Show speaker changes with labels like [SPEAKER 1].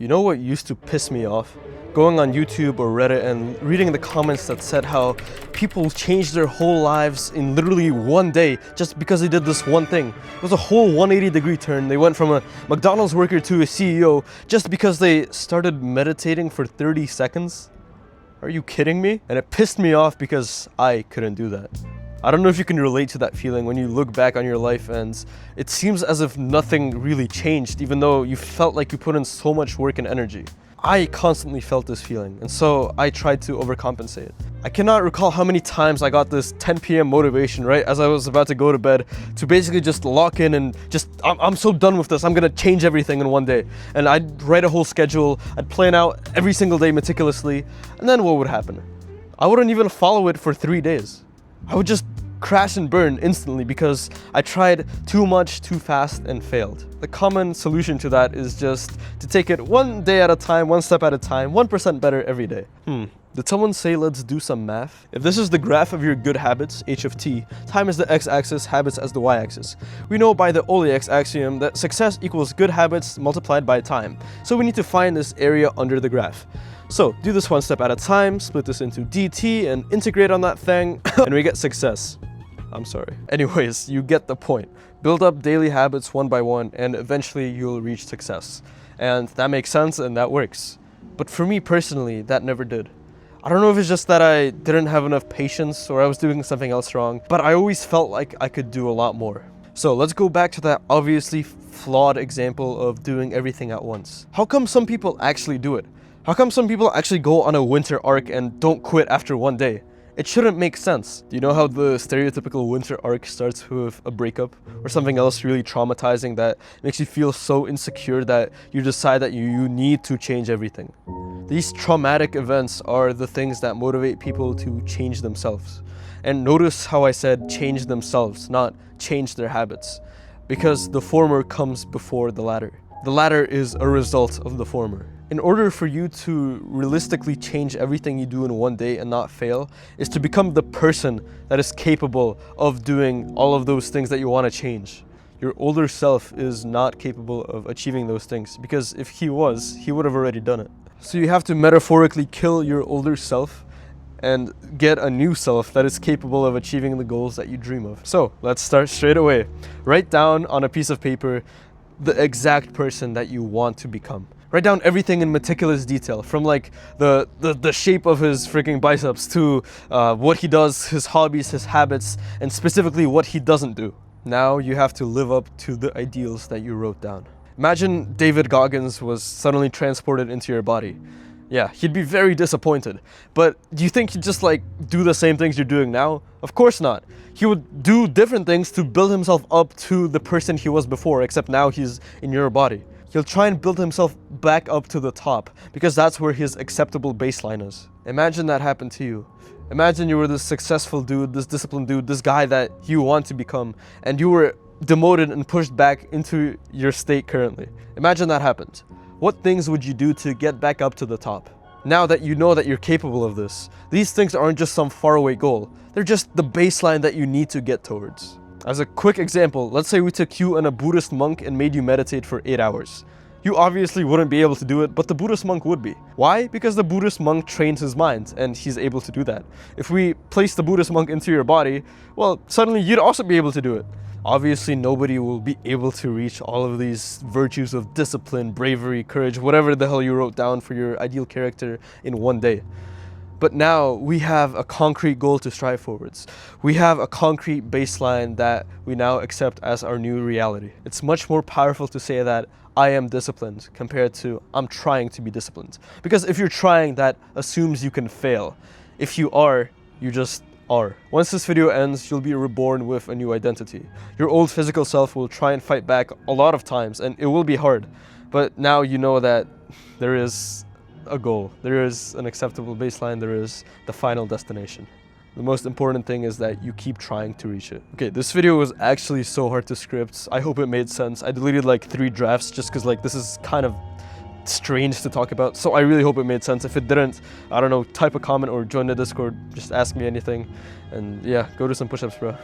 [SPEAKER 1] You know what used to piss me off? Going on YouTube or Reddit and reading the comments that said how people changed their whole lives in literally one day just because they did this one thing. It was a whole 180-degree turn. They went from a McDonald's worker to a CEO just because they started meditating for 30 seconds. Are you kidding me? And it pissed me off because I couldn't do that. I don't know if you can relate to that feeling when you look back on your life and it seems as if nothing really changed, even though you felt like you put in so much work and energy. I constantly felt this feeling, and so I tried to overcompensate. I cannot recall how many times I got this 10 p.m. motivation right as I was about to go to bed to basically just lock in and I'm so done with this, I'm gonna change everything in one day. And I'd write a whole schedule, I'd plan out every single day meticulously, and then what would happen? I wouldn't even follow it for 3 days. I would just crash and burn instantly because I tried too much, too fast, and failed. The common solution to that is just to take it one day at a time, one step at a time, 1% better every day. Did someone say let's do some math? If this is the graph of your good habits, h of t, time is the x-axis, habits as the y-axis. We know by the Oleax axiom that success equals good habits multiplied by time. So we need to find this area under the graph. So do this one step at a time, split this into dt and integrate on that thing, and we get success. I'm sorry. Anyways, you get the point. Build up daily habits one by one and eventually you'll reach success. And that makes sense and that works. But for me personally, that never did. I don't know if it's just that I didn't have enough patience or I was doing something else wrong, but I always felt like I could do a lot more. So let's go back to that obviously flawed example of doing everything at once. How come some people actually do it? How come some people actually go on a winter arc and don't quit after one day? It shouldn't make sense. Do you know how the stereotypical winter arc starts with a breakup or something else really traumatizing that makes you feel so insecure that you decide that you need to change everything? These traumatic events are the things that motivate people to change themselves. And notice how I said change themselves, not change their habits, because the former comes before the latter. The latter is a result of the former. In order for you to realistically change everything you do in one day and not fail, is to become the person that is capable of doing all of those things that you want to change. Your older self is not capable of achieving those things because if he was, he would have already done it. So you have to metaphorically kill your older self and get a new self that is capable of achieving the goals that you dream of. So let's start straight away. Write down on a piece of paper the exact person that you want to become. Write down everything in meticulous detail, from like the shape of his freaking biceps to what he does, his hobbies, his habits, and specifically what he doesn't do. Now you have to live up to the ideals that you wrote down. Imagine David Goggins was suddenly transported into your body. Yeah, he'd be very disappointed. But do you think he'd just like do the same things you're doing now? Of course not. He would do different things to build himself up to the person he was before, except now he's in your body. He'll try and build himself back up to the top because that's where his acceptable baseline is. Imagine that happened to you. Imagine you were this successful dude, this disciplined dude, this guy that you want to become, and you were demoted and pushed back into your state currently. Imagine that happened. What things would you do to get back up to the top? Now that you know that you're capable of this, these things aren't just some faraway goal. They're just the baseline that you need to get towards. As a quick example, let's say we took you and a Buddhist monk and made you meditate for 8 hours. You obviously wouldn't be able to do it, but the Buddhist monk would be. Why? Because the Buddhist monk trains his mind, and he's able to do that. If we place the Buddhist monk into your body, well, suddenly you'd also be able to do it. Obviously, nobody will be able to reach all of these virtues of discipline, bravery, courage, whatever the hell you wrote down for your ideal character in one day. But now we have a concrete goal to strive forwards. We have a concrete baseline that we now accept as our new reality. It's much more powerful to say that I am disciplined compared to I'm trying to be disciplined. Because if you're trying, that assumes you can fail. If you are, you just are. Once this video ends, you'll be reborn with a new identity. Your old physical self will try and fight back a lot of times and it will be hard. But now you know that there is a goal, there is an acceptable baseline, there is the final destination. The most important thing is that you keep trying to reach it. Okay, this video was actually so hard to script. I hope it made sense. I deleted like 3 drafts just because like this is kind of strange to talk about, so I really hope it made sense. If it didn't, I don't know, type a comment or join the Discord, just ask me anything, and yeah, go do some push-ups, bro.